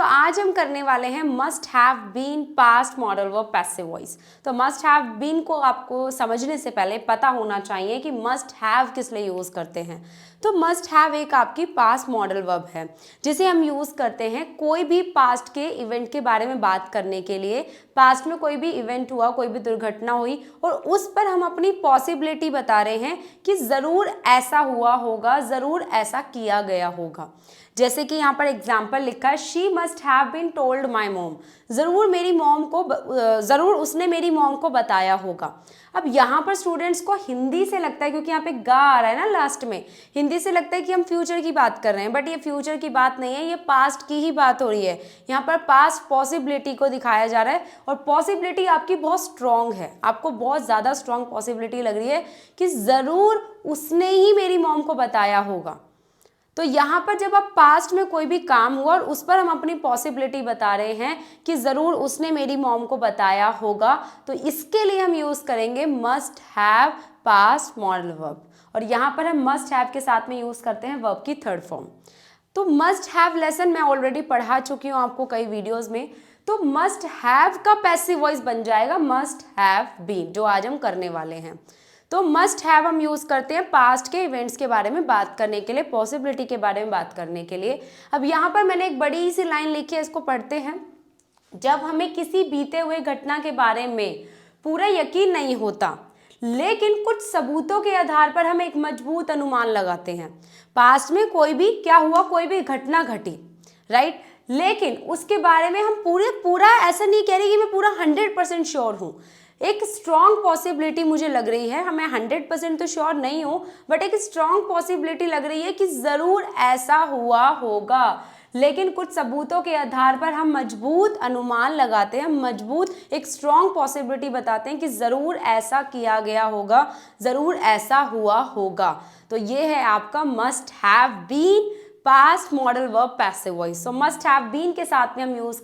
तो आज हम करने वाले हैं must have been past modal verb passive voice. तो मस्ट हैव बीन को आपको समझने से पहले पता होना चाहिए कि मस्ट हैव किस लिए यूज़ करते हैं। तो मस्ट हैव एक आपकी पास्ट मॉडल वर्ब है जिसे हम यूज़ करते हैं कोई भी पास्ट के इवेंट के बारे में बात करने के लिए। पास्ट में कोई भी इवेंट हुआ, कोई भी दुर्घटना हुई और उस पर हम अपनी पॉसिबिलिटी बता रहे हैं कि ज़रूर ऐसा हुआ होगा, ज़रूर ऐसा किया गया होगा। जैसे कि यहाँ पर एग्जाम्पल लिखा है, she must have been told my mom. ज़रूर उसने मेरी मॉम को बताया होगा। अब यहाँ पर स्टूडेंट्स को हिंदी से लगता है, क्योंकि यहाँ पे गा आ रहा है ना लास्ट में, हिंदी से लगता है कि हम फ्यूचर की बात कर रहे हैं, बट ये फ्यूचर की बात नहीं है, ये पास्ट की ही बात हो रही है। यहाँ पर पास्ट पॉसिबिलिटी को दिखाया जा रहा है और पॉसिबिलिटी आपकी बहुत स्ट्रॉन्ग है, आपको बहुत ज़्यादा स्ट्रॉन्ग पॉसिबिलिटी लग रही है कि ज़रूर उसने ही मेरी मॉम को बताया होगा। तो यहाँ पर जब आप पास्ट में कोई भी काम हुआ और उस पर हम अपनी पॉसिबिलिटी बता रहे हैं कि ज़रूर उसने मेरी मॉम को बताया होगा, तो इसके लिए हम यूज़ करेंगे must have past modal verb. और यहाँ पर हम मस्ट हैव के साथ में यूज़ करते हैं वर्ब की थर्ड फॉर्म। तो मस्ट हैव लेसन मैं ऑलरेडी पढ़ा चुकी हूँ आपको कई वीडियोज़ में। तो मस्ट हैव का पैसिव वॉइस बन जाएगा मस्ट हैव बीन, जो आज हम करने वाले हैं। तो मस्ट हैव हम यूज़ करते हैं पास्ट के इवेंट्स के बारे में बात करने के लिए, पॉसिबिलिटी के बारे में बात करने के लिए। अब यहाँ पर मैंने एक बड़ी सी लाइन लिखी है, इसको पढ़ते हैं। जब हमें किसी बीते हुए घटना के बारे में पूरा यकीन नहीं होता, लेकिन कुछ सबूतों के आधार पर हम एक मजबूत अनुमान लगाते हैं। पास्ट में कोई भी क्या हुआ, कोई भी घटना घटी, राइट, लेकिन उसके बारे में हम पूरा ऐसा नहीं कह रही कि मैं पूरा 100% श्योर हूँ। एक स्ट्रॉन्ग पॉसिबिलिटी मुझे लग रही है, हमें 100% तो श्योर नहीं हूँ, बट एक स्ट्रॉन्ग पॉसिबिलिटी लग रही है कि ज़रूर ऐसा हुआ होगा, लेकिन कुछ सबूतों के आधार पर हम मजबूत अनुमान लगाते हैं, मजबूत एक स्ट्रॉन्ग पॉसिबिलिटी बताते हैं कि ज़रूर ऐसा किया गया होगा, ज़रूर ऐसा हुआ होगा। तो ये है आपका must have been past modal verb passive voice. So must have been के साथ में हम यूज़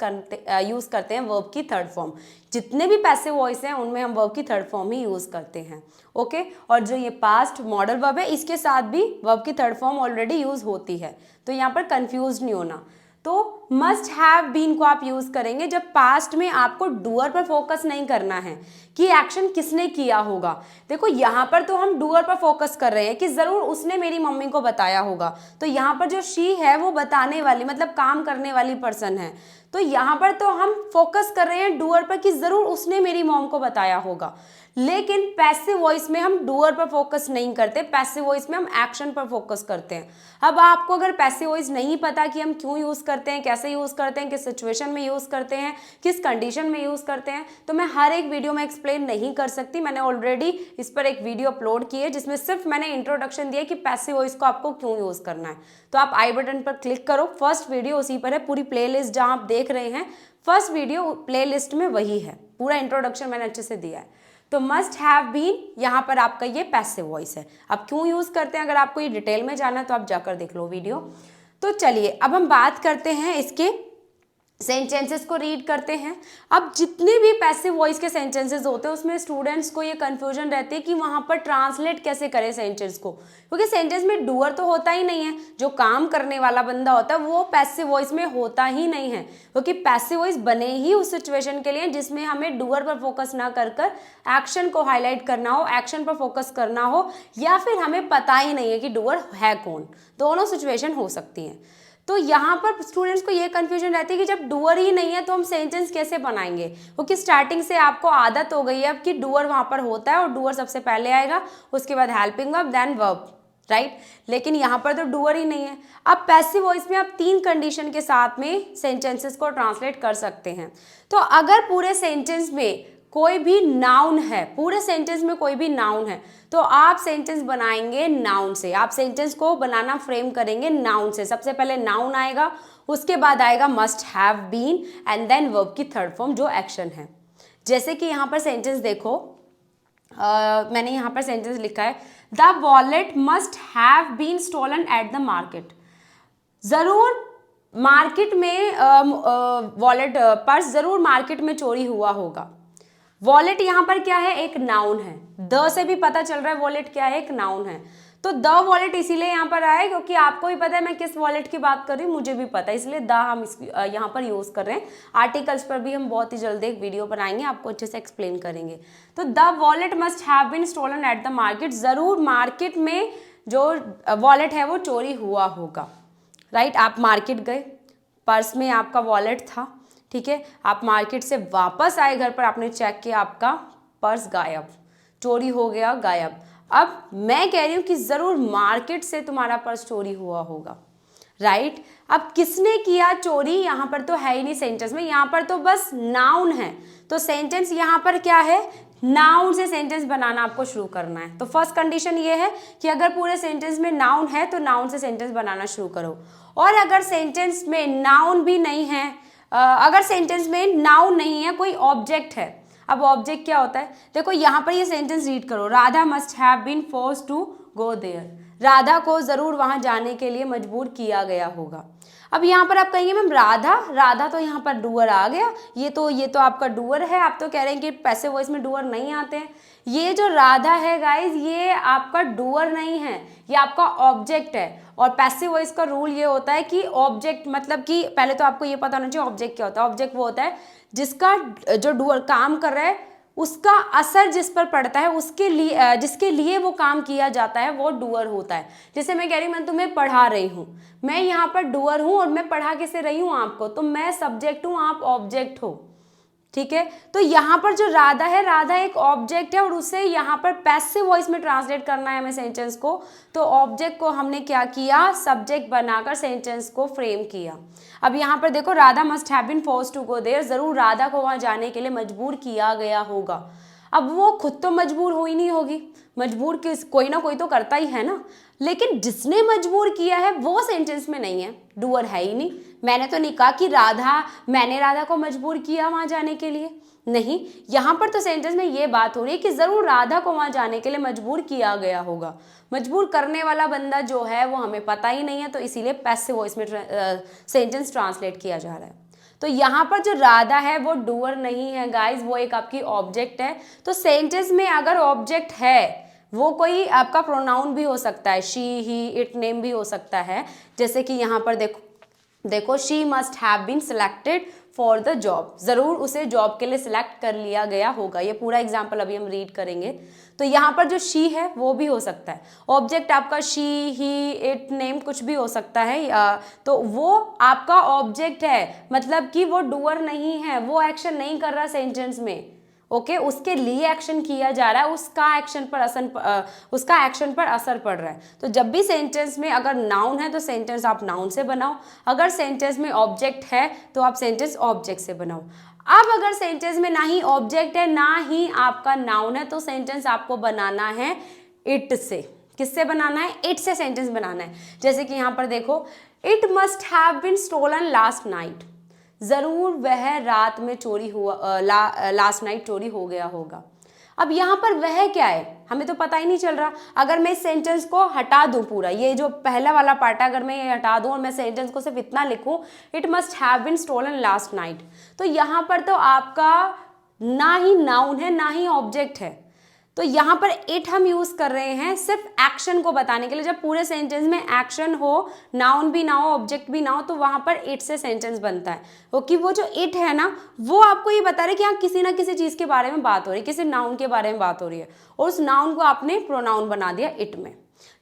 करते हैं वर्ब की थर्ड फॉर्म। जितने भी पैसिव वॉइस हैं उनमें हम वर्ब की थर्ड फॉर्म ही यूज़ करते हैं, ओके। और जो ये पास्ट मॉडल वर्ब है, इसके साथ भी वर्ब की थर्ड फॉर्म ऑलरेडी यूज़ होती है, तो यहाँ पर कंफ्यूज नहीं होना। तो मस्ट हैव बीन को आप यूज़ करेंगे जब पास्ट में आपको डूअर पर फोकस नहीं करना है कि एक्शन किसने किया होगा। देखो यहाँ पर तो हम डूअर पर फोकस कर रहे हैं कि ज़रूर उसने मेरी मम्मी को बताया होगा, तो यहाँ पर जो शी है वो बताने वाली, मतलब काम करने वाली पर्सन है। तो यहाँ पर तो हम फोकस कर रहे हैं डूअर पर कि ज़रूर उसने मेरी मॉम को बताया होगा। लेकिन पैसिव वॉइस में हम डूअर पर फोकस नहीं करते, पैसिव वॉइस में हम एक्शन पर फोकस करते हैं। अब आपको अगर पैसिव वॉइस नहीं पता कि हम क्यों यूज़ करते हैं, कैसे यूज़ करते हैं, किस सिचुएशन में यूज़ करते हैं, किस कंडीशन में यूज़ करते हैं, तो मैं हर एक वीडियो में एक्सप्लेन नहीं कर सकती। मैंने ऑलरेडी इस पर एक वीडियो अपलोड की है जिसमें सिर्फ मैंने इंट्रोडक्शन दिया कि पैसिव वॉइस को आपको क्यों यूज़ करना है। तो आप आई बटन पर क्लिक करो, फर्स्ट वीडियो उसी पर है, पूरी प्लेलिस्ट जहाँ आप देख रहे हैं फर्स्ट वीडियो प्लेलिस्ट में वही है, पूरा इंट्रोडक्शन मैंने अच्छे से दिया है। तो मस्ट हैव बीन यहाँ पर आपका ये पैसिव वॉइस है। अब क्यों यूज़ करते हैं, अगर आपको ये डिटेल में जाना है तो आप जाकर देख लो वीडियो। तो चलिए अब हम बात करते हैं इसके सेंटेंसेस को रीड करते हैं। अब जितने भी पैसिव वॉइस के सेंटेंसेस होते हैं उसमें स्टूडेंट्स को ये कंफ्यूजन रहती है कि वहाँ पर ट्रांसलेट कैसे करें सेंटेंस को, क्योंकि सेंटेंस में डूअर तो होता ही नहीं है, जो काम करने वाला बंदा होता है वो पैसिव वॉइस में होता ही नहीं है, क्योंकि पैसिव वॉइस बने ही उस सिचुएशन के लिए जिसमें हमें डूअर पर फोकस ना कर एक्शन को हाईलाइट करना हो, एक्शन पर फोकस करना हो, या फिर हमें पता ही नहीं है कि डूअर है कौन। दोनों सिचुएशन हो सकती हैं। तो यहाँ पर स्टूडेंट्स को ये कन्फ्यूजन रहती है कि जब डूअर ही नहीं है तो हम सेंटेंस कैसे बनाएंगे, क्योंकि स्टार्टिंग से आपको आदत हो गई है अब कि डूअर वहाँ पर होता है और डूअर सबसे पहले आएगा, उसके बाद helping verb, then verb, right. लेकिन यहाँ पर तो डूअर ही नहीं है। अब पैसिव वॉइस में आप 3 कंडीशन के साथ में सेंटेंसेस को ट्रांसलेट कर सकते हैं। तो अगर पूरे सेंटेंस में कोई भी नाउन है, पूरे सेंटेंस में कोई भी नाउन है, तो आप सेंटेंस बनाएंगे नाउन से। आप सेंटेंस को बनाना फ्रेम करेंगे नाउन से। सबसे पहले नाउन आएगा, उसके बाद आएगा must have been and then verb की थर्ड फॉर्म जो एक्शन है। जैसे कि यहाँ पर सेंटेंस देखो, मैंने यहाँ पर सेंटेंस लिखा है, the wallet must have been stolen at the market. ज़रूर मार्केट में वॉलेट पर्स ज़रूर मार्केट में चोरी हुआ होगा। वॉलेट यहाँ पर क्या है, एक नाउन है, द से भी पता चल रहा है वॉलेट क्या है, एक नाउन है। तो द वॉलेट इसीलिए यहाँ पर आया क्योंकि आपको भी पता है मैं किस वॉलेट की बात कर रही हूँ, मुझे भी पता है, इसलिए द हम यहाँ पर यूज़ कर रहे हैं। आर्टिकल्स पर भी हम बहुत ही जल्दी एक वीडियो बनाएंगे, आपको अच्छे से एक्सप्लेन करेंगे। तो the wallet must have been stolen at the market, ज़रूर मार्केट में जो वॉलेट है वो चोरी हुआ होगा, राइट। आप मार्केट गए, पर्स में आपका वॉलेट था, ठीक है, आप मार्केट से वापस आए घर पर, आपने चेक किया आपका पर्स गायब, चोरी हो गया, गायब। अब मैं कह रही हूँ कि ज़रूर मार्केट से तुम्हारा पर्स चोरी हुआ होगा, राइट। अब किसने किया चोरी, यहाँ पर तो है ही नहीं सेंटेंस में, यहाँ पर तो बस नाउन है। तो सेंटेंस यहाँ पर क्या है, नाउन से सेंटेंस बनाना आपको शुरू करना है। तो फर्स्ट कंडीशन ये है कि अगर पूरे सेंटेंस में नाउन है तो नाउन से सेंटेंस बनाना शुरू करो। और अगर सेंटेंस में नाउन भी नहीं है, अगर सेंटेंस में नाउन नहीं है, कोई ऑब्जेक्ट है। अब ऑब्जेक्ट क्या होता है, देखो यहाँ पर ये सेंटेंस रीड करो, Radha must have been forced to go there, Radha को जरूर वहां जाने के लिए मजबूर किया गया होगा। अब यहाँ पर आप कहेंगे मैम राधा तो यहाँ पर डूअर आ गया, ये तो आपका डूअर है, आप तो कह रहे हैं कि पैसिव वॉइस में डूअर नहीं आते हैं। ये जो राधा है गाइज, ये आपका डूअर नहीं है, ये आपका ऑब्जेक्ट है। और पैसिव वॉइस का रूल ये होता है कि ऑब्जेक्ट मतलब कि पहले तो आपको ये पता होना चाहिए ऑब्जेक्ट क्या होता है। ऑब्जेक्ट वो होता है जिसका जो डूअर काम कर रहा है उसका असर जिस पर पड़ता है, उसके लिए जिसके लिए वो काम किया जाता है वो डूअर होता है। जैसे मैं कह रही हूँ मैं तुम्हें पढ़ा रही हूँ, मैं यहाँ पर डूअर हूँ और मैं पढ़ा किसे रही हूँ आपको, तो मैं सब्जेक्ट हूँ, आप ऑब्जेक्ट हो, ठीक है। तो यहाँ पर जो राधा है, राधा एक ऑब्जेक्ट है और उसे यहाँ पर पैसिव वॉइस में ट्रांसलेट करना है हमें सेंटेंस को। तो ऑब्जेक्ट को हमने क्या किया, सब्जेक्ट बनाकर सेंटेंस को फ्रेम किया। अब यहाँ पर देखो, Radha must have been forced to go there, जरूर राधा को वहां जाने के लिए मजबूर किया गया होगा। अब वो खुद तो मजबूर हुई नहीं होगी, मजबूर कोई ना कोई तो करता ही है ना, लेकिन जिसने मजबूर किया है वो सेंटेंस में नहीं है, डूअर है ही नहीं। मैंने तो नहीं कहा कि मैंने राधा को मजबूर किया वहां जाने के लिए, नहीं। यहाँ पर तो सेंटेंस में ये बात हो रही है कि जरूर राधा को वहां जाने के लिए मजबूर किया गया होगा। मजबूर करने वाला बंदा जो है वो हमें पता ही नहीं है, तो इसीलिए पैसिव वॉइस में सेंटेंस ट्रांसलेट किया जा रहा है। तो यहाँ पर जो राधा है वो डूअर नहीं है गाइज, वो एक आपकी ऑब्जेक्ट है। तो सेंटेंस में अगर ऑब्जेक्ट है वो कोई आपका प्रोनाउन भी हो सकता है, शी, ही, इट, नेम भी हो सकता है। जैसे कि यहाँ पर देखो she must have been selected for the job, जरूर उसे जॉब के लिए सिलेक्ट कर लिया गया होगा। ये पूरा एग्जाम्पल अभी हम रीड करेंगे। तो यहाँ पर जो शी है वो भी हो सकता है, ऑब्जेक्ट आपका शी, ही, इट, नेम कुछ भी हो सकता है। तो वो आपका ऑब्जेक्ट है, मतलब कि वो डूअर नहीं है, वो एक्शन नहीं कर रहा सेंटेंस में, ओके। उसके लिए एक्शन किया जा रहा है, उसका एक्शन पर असर पड़ रहा है। तो जब भी सेंटेंस में अगर नाउन है तो सेंटेंस आप नाउन से बनाओ, अगर सेंटेंस में ऑब्जेक्ट है तो आप सेंटेंस ऑब्जेक्ट से बनाओ। अब अगर सेंटेंस में ना ही ऑब्जेक्ट है ना ही आपका नाउन है तो सेंटेंस आपको बनाना है इट से। किससे बनाना है, इट से सेंटेंस बनाना है। जैसे कि यहाँ पर देखो, it must have been stolen last night, जरूर वह रात में चोरी हुआ, लास्ट नाइट चोरी हो गया होगा। अब यहाँ पर वह क्या है हमें तो पता ही नहीं चल रहा। अगर मैं इस सेंटेंस को हटा दूं, पूरा ये जो पहला वाला पार्ट है अगर मैं ये हटा दूं और मैं सेंटेंस को सिर्फ इतना लिखूं, it must have been stolen last night, तो यहाँ पर तो आपका ना ही नाउन है ना ही ऑब्जेक्ट है। तो यहाँ पर इट हम यूज कर रहे हैं सिर्फ एक्शन को बताने के लिए। जब पूरे सेंटेंस में एक्शन हो, नाउन भी ना हो, ऑब्जेक्ट भी ना हो, तो वहां पर इट से सेंटेंस बनता है। क्योंकि वो जो इट है ना, वो आपको ये बता रहे कि हाँ किसी ना किसी चीज के बारे में बात हो रही है, किसी नाउन के बारे में बात हो रही है, और उस नाउन को आपने प्रोनाउन बना दिया इट में।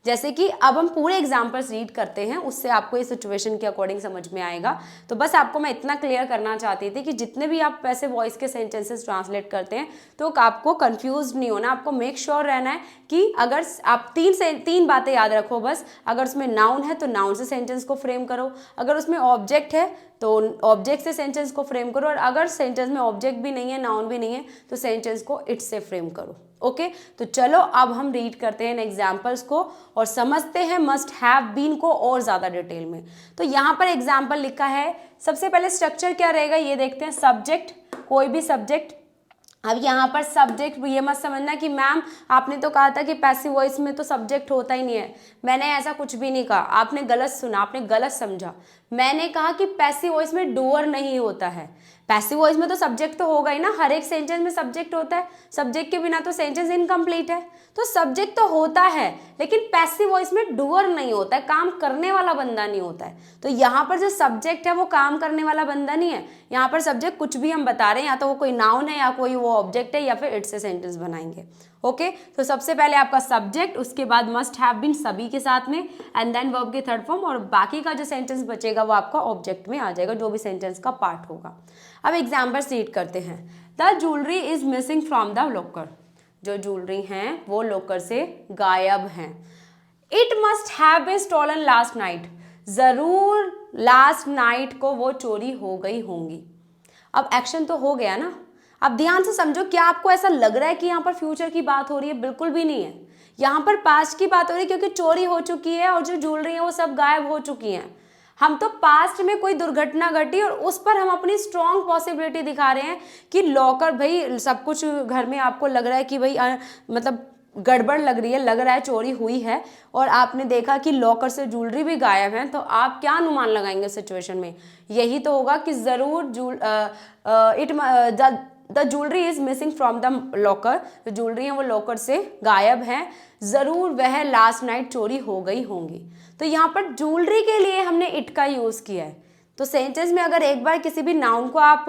जैसे कि अब हम पूरे एग्जाम्पल्स रीड करते हैं, उससे आपको इस सिचुएशन के अकॉर्डिंग समझ में आएगा। तो बस आपको मैं इतना क्लियर करना चाहती थी कि जितने भी आप वैसे वॉइस के सेंटेंसेस ट्रांसलेट करते हैं तो आपको कंफ्यूज नहीं होना, आपको मेक श्योर रहना है कि अगर आप तीन बातें याद रखो बस। अगर उसमें नाउन है तो नाउन से सेंटेंस को फ्रेम करो, अगर उसमें ऑब्जेक्ट है तो ऑब्जेक्ट से सेंटेंस को फ्रेम करो, और अगर सेंटेंस में ऑब्जेक्ट भी नहीं है, नाउन भी नहीं है, तो सेंटेंस को इट से फ्रेम करो। ओके, तो चलो अब हम रीड करते हैं इन एग्जाम्पल्स को और समझते हैं मस्ट हैव बीन को और ज़्यादा डिटेल में। तो यहाँ पर एग्जाम्पल लिखा है, सबसे पहले स्ट्रक्चर क्या रहेगा ये देखते हैं। सब्जेक्ट, कोई भी सब्जेक्ट। अब यहाँ पर सब्जेक्ट ये मत समझना कि मैम आपने तो कहा था कि पैसिव वॉइस में तो सब्जेक्ट होता ही नहीं है। मैंने ऐसा कुछ भी नहीं कहा, आपने गलत सुना, आपने गलत समझा। मैंने कहा कि पैसिव वॉइस में डूअर नहीं होता है। पैसिव वॉइस में तो सब्जेक्ट तो होगा ही ना, हर एक सेंटेंस में सब्जेक्ट होता है, सब्जेक्ट के बिना तो सेंटेंस इनकम्प्लीट है। तो सब्जेक्ट तो होता है, लेकिन पैसिव वॉइस में डूअर नहीं होता है, काम करने वाला बंदा नहीं होता है। तो यहाँ पर जो सब्जेक्ट है वो काम करने वाला बंदा नहीं है, यहाँ पर सब्जेक्ट कुछ भी हम बता रहे हैं, या तो वो कोई नाउन है या कोई वो ऑब्जेक्ट है, या फिर इट से सेंटेंस बनाएंगे। ओके, तो सबसे पहले आपका सब्जेक्ट, उसके बाद मस्ट हैव बीन सभी के साथ में, एंड देन वर्ब की थर्ड फॉर्म, और बाकी का जो सेंटेंस बचेगा वो आपका ऑब्जेक्ट में आ जाएगा, जो भी सेंटेंस का पार्ट होगा। अब एग्जाम्पल्स रीड करते हैं। The jewellery is missing from the locker. जो ज्वेलरी हैं वो लॉकर से गायब हैं। It must have been stolen last night. जरूर लास्ट नाइट को वो चोरी हो गई होंगी। अब एक्शन तो हो गया ना, अब ध्यान से समझो, क्या आपको ऐसा लग रहा है कि यहाँ पर फ्यूचर की बात हो रही है? बिल्कुल भी नहीं है, यहाँ पर पास्ट की बात हो रही है, क्योंकि चोरी हो चुकी है और जो ज्वेलरी है वो सब गायब हो चुकी हैं। हम तो पास्ट में कोई दुर्घटना घटी और उस पर हम अपनी स्ट्रॉन्ग पॉसिबिलिटी दिखा रहे हैं कि लॉकर, भाई सब कुछ घर में आपको लग रहा है कि भाई मतलब गड़बड़ लग रही है, लग रहा है चोरी हुई है, और आपने देखा कि लॉकर से ज्वेलरी भी गायब है, तो आप क्या अनुमान लगाएंगे सिचुएशन में? यही तो होगा कि जरूर the jewellery is missing from the locker. जो ज्वेलरी है वो लॉकर से गायब है, जरूर वह लास्ट नाइट चोरी हो गई होंगी। तो यहाँ पर ज्वेलरी के लिए हमने इट का यूज किया है। तो सेंटेंस में अगर एक बार किसी भी नाउन को आप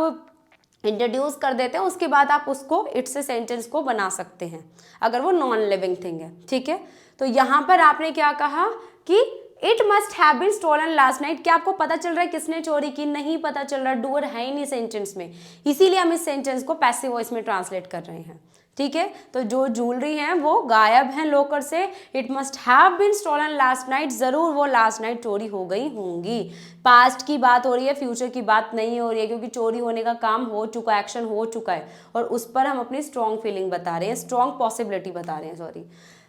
इंट्रोड्यूस कर देते हैं, उसके बाद आप उसको इट से सेंटेंस को बना सकते हैं, अगर वो नॉन लिविंग थिंग है। ठीक है, तो यहाँ पर आपने क्या कहा कि it must have been stolen last night. क्या आपको पता चल रहा है किसने चोरी की? नहीं पता चल रहा, डूअर है ही नहीं सेंटेंस में, इसीलिए हम इस सेंटेंस को पैसिव वॉइस में ट्रांसलेट कर रहे हैं। ठीक है, तो जो ज्वेलरी है वो गायब है लॉकर से। It must have been stolen last night, जरूर वो लास्ट नाइट चोरी हो गई होंगी। पास्ट की बात हो रही है, फ्यूचर की बात नहीं हो रही है, क्योंकि चोरी होने का काम हो चुका है, एक्शन हो चुका है, और उस पर हम अपनी स्ट्रॉन्ग फीलिंग बता रहे हैं, स्ट्रॉन्ग पॉसिबिलिटी बता रहे हैं, sorry.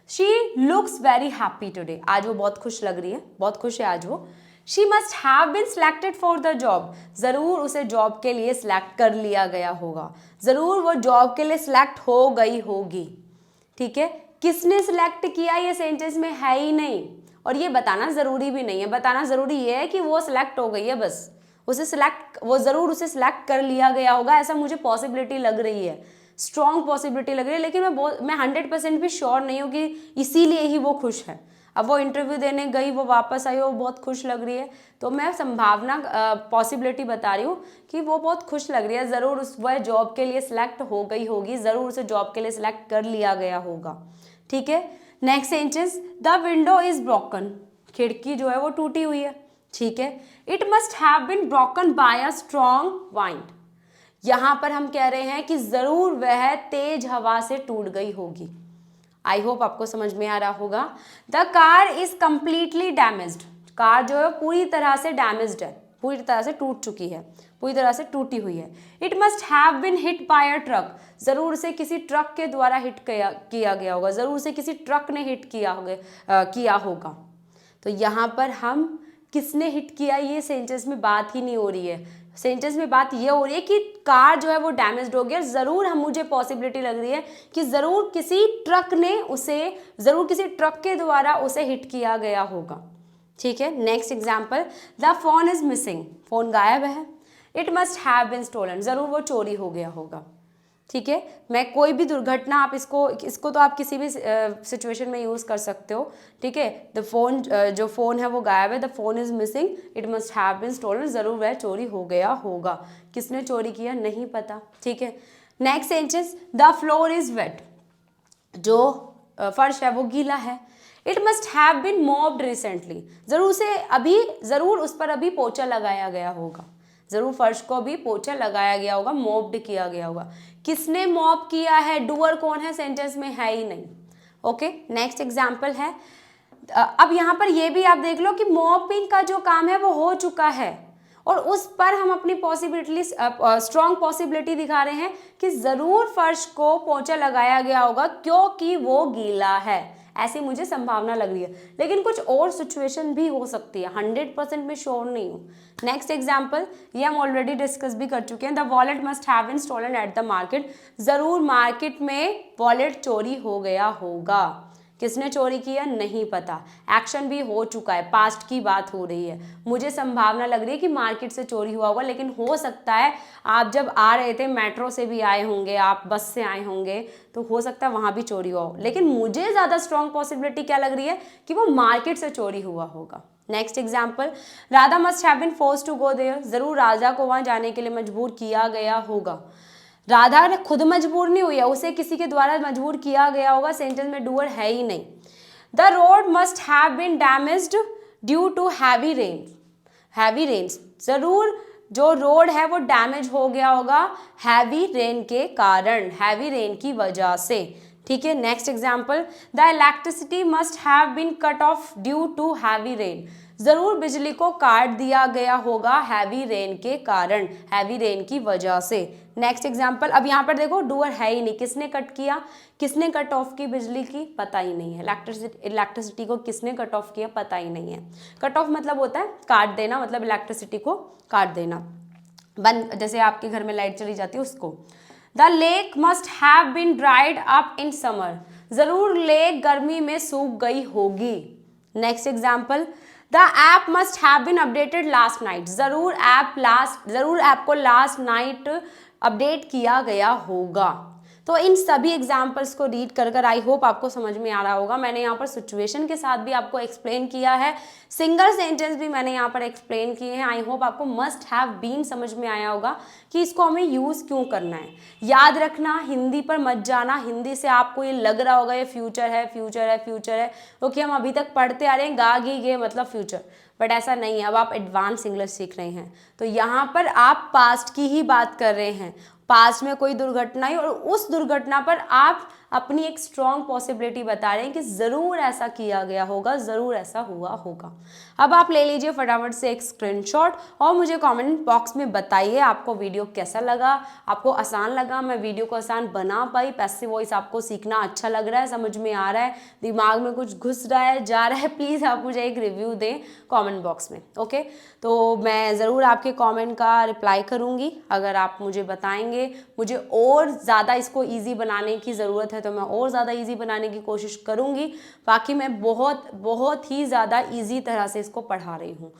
She looks very happy today. आज वो बहुत खुश लग रही है, बहुत खुश है आज वो। She must have been selected for the job. जरूर उसे जॉब के लिए सिलेक्ट कर लिया गया होगा, जरूर वो जॉब के लिए सिलेक्ट हो गई होगी। ठीक है, किसने सिलेक्ट किया ये सेंटेंस में है ही नहीं, और ये बताना जरूरी भी नहीं है। बताना जरूरी ये है कि वो सिलेक्ट हो गई है, बस उसे सिलेक्ट, वो जरूर उसे सिलेक्ट कर लिया गया होगा, ऐसा मुझे पॉसिबिलिटी लग रही है, स्ट्रॉन्ग पॉसिबिलिटी लग रही है, लेकिन मैं 100% भी श्योर नहीं हूँ कि इसीलिए ही वो खुश है। अब वो इंटरव्यू देने गई, वो वापस आई, वो बहुत खुश लग रही है, तो मैं संभावना पॉसिबिलिटी बता रही हूँ कि वो बहुत खुश लग रही है, ज़रूर वह जॉब के लिए सिलेक्ट हो गई होगी, ज़रूर उसे जॉब के लिए सिलेक्ट कर लिया गया होगा। ठीक है, next sentence, the window is broken. खिड़की जो है वो टूटी हुई है। ठीक है, it must have been broken by a strong wind. यहाँ पर हम कह रहे हैं कि ज़रूर वह तेज हवा से टूट गई होगी। आई होप आपको समझ में आ रहा होगा। The car is completely damaged. Car जो है पूरी तरह से डैमेज्ड है, पूरी तरह से टूट चुकी है, पूरी तरह से टूटी हुई है। It must have been hit by a truck. ज़रूर से किसी ट्रक के द्वारा हिट किया गया होगा, ज़रूर से किसी ट्रक ने हिट किया होगा। तो यहाँ पर हम किसने हिट किया ये सेंटेंस में बात ही नहीं हो रही है। सेंटेंस में बात ये हो रही है कि कार जो है वो डैमेज्ड हो गया, ज़रूर मुझे पॉसिबिलिटी लग रही है कि ज़रूर किसी ट्रक ने उसे, ज़रूर किसी ट्रक के द्वारा उसे हिट किया गया होगा। ठीक है, next example, the phone is missing. Phone गायब है। It must have been stolen. ज़रूर वो चोरी हो गया होगा। ठीक है, मैं कोई भी दुर्घटना, आप इसको तो आप किसी भी सिचुएशन में यूज़ कर सकते हो। ठीक है, द फोन, जो फ़ोन है वो गायब है, the phone is missing, it must have been stolen. ज़रूर वह चोरी हो गया होगा। किसने चोरी किया नहीं पता। ठीक है, next sentence, the floor is wet. जो फर्श है वो गीला है। It must have been mopped recently. ज़रूर उस पर अभी पोछा लगाया गया होगा, ज़रूर फर्श को भी पोछा लगाया गया होगा, मॉप्ड किया गया होगा। किसने मॉप किया है? डूअर कौन है? सेंटेंस में है ही नहीं। ओके, नेक्स्ट एग्जाम्पल है, अब यहाँ पर ये भी आप देख लो कि मॉपिंग का जो काम है वो हो चुका है, और उस पर हम अपनी पॉसिबिलिटी, स्ट्रॉन्ग पॉसिबिलिटी दिखा रहे हैं कि ज़रूर फर्श को पोछा लगाया गया होगा क्योंकि वो गीला है, ऐसी मुझे संभावना लग रही है। लेकिन कुछ और सिचुएशन भी हो सकती है, 100% में श्योर नहीं हूँ। नेक्स्ट एग्जाम्पल, ये हम ऑलरेडी डिस्कस भी कर चुके हैं, the wallet must have been stolen at the market. ज़रूर मार्केट में वॉलेट चोरी हो गया होगा। किसने चोरी किया नहीं पता, एक्शन भी हो चुका है, पास्ट की बात हो रही है। मुझे संभावना लग रही है कि मार्केट से चोरी हुआ होगा, लेकिन हो सकता है आप जब आ रहे थे मेट्रो से भी आए होंगे, आप बस से आए होंगे, तो हो सकता है वहाँ भी चोरी हुआ हो। लेकिन मुझे ज़्यादा स्ट्रॉन्ग पॉसिबिलिटी क्या लग रही है कि वो मार्केट से चोरी हुआ होगा। Next example, Radha must have been forced to go there. ज़रूर राजा को वहाँ जाने के लिए मजबूर किया गया होगा। राधा खुद मजबूर नहीं हुई है, उसे किसी के द्वारा मजबूर किया गया होगा, सेंटेंस में डूअर है ही नहीं। The road must have been damaged due to heavy rain. Heavy rains, ज़रूर जो रोड है वो डैमेज हो गया होगा हैवी रेन के कारण, हैवी रेन की वजह से। ठीक है, next example, the electricity must have been cut off due to heavy rain. ज़रूर बिजली को काट दिया गया होगा हैवी रेन के कारण, हैवी रेन की वजह से। नेक्स्ट एग्जाम्पल, अब यहाँ पर देखो डूअर है ही नहीं, किसने कट किया, किसने कट ऑफ की बिजली की, पता ही नहीं है। इलेक्ट्रिसिटी को किसने कट ऑफ किया पता ही नहीं है। कट ऑफ मतलब होता है काट देना, मतलब इलेक्ट्रिसिटी को काट देना, बंद, जैसे आपके घर में लाइट चली जाती है उसको। The lake must have been dried up in summer. ज़रूर लेक गर्मी में सूख गई होगी। Next example, the app must have been updated last night. ज़रूर ऐप को लास्ट नाइट अपडेट किया गया होगा। तो इन सभी एग्जाम्पल्स को रीड कर आई होप आपको समझ में आ रहा होगा। मैंने यहाँ पर सिचुएशन के साथ भी आपको एक्सप्लेन किया है, सिंगल सेंटेंस भी मैंने यहाँ पर एक्सप्लेन किए हैं। आई होप आपको मस्ट हैव बीन समझ में आया होगा कि इसको हमें यूज़ क्यों करना है। याद रखना, हिंदी पर मत जाना। हिंदी से आपको ये लग रहा होगा ये फ्यूचर है, फ्यूचर है, फ्यूचर है, क्योंकि हम अभी तक पढ़ते आ रहे हैं गा गी गे मतलब फ्यूचर, बट ऐसा नहीं है। अब आप एडवांस इंग्लिश सीख रहे हैं, तो यहाँ पर आप पास्ट की ही बात कर रहे हैं। पास्ट में कोई दुर्घटना ही, और उस दुर्घटना पर आप अपनी एक स्ट्रॉन्ग पॉसिबिलिटी बता रहे हैं कि ज़रूर ऐसा किया गया होगा, ज़रूर ऐसा हुआ होगा। अब आप ले लीजिए फटाफट से एक स्क्रीनशॉट और मुझे कमेंट बॉक्स में बताइए आपको वीडियो कैसा लगा, आपको आसान लगा, मैं वीडियो को आसान बना पाई, पैसिव वॉइस आपको सीखना अच्छा लग रहा है, समझ में आ रहा है, दिमाग में कुछ घुस रहा है, जा रहा है, प्लीज़ आप मुझे एक रिव्यू दें कॉमेंट बॉक्स में। ओके, तो मैं ज़रूर आपके कॉमेंट का रिप्लाई करूँगी अगर आप मुझे बताएंगे। मुझे और ज़्यादा इसको ईजी बनाने की ज़रूरत है तो मैं और ज़्यादा इजी बनाने की कोशिश करूँगी। बाकी मैं बहुत ही ज़्यादा इजी तरह से इसको पढ़ा रही हूँ।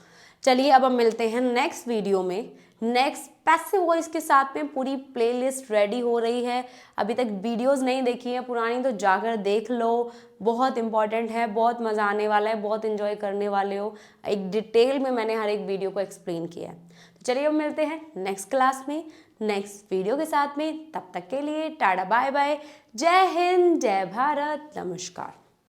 चलिए अब हम मिलते हैं नेक्स्ट वीडियो में, नेक्स्ट पैसिव वॉइस के साथ में। पूरी प्लेलिस्ट रेडी हो रही है, अभी तक वीडियोस नहीं देखी है पुरानी तो जाकर देख लो, बहुत इंपॉर्टेंट है, बहुत मज़ा आने वाला है, बहुत इन्जॉय करने वाले हो। एक डिटेल में मैंने हर एक वीडियो को एक्सप्लेन किया है। तो चलिए अब मिलते हैं नेक्स्ट क्लास में नेक्स्ट वीडियो के साथ में। तब तक के लिए टाटा बाय बाय, जय हिंद, जय भारत, नमस्कार।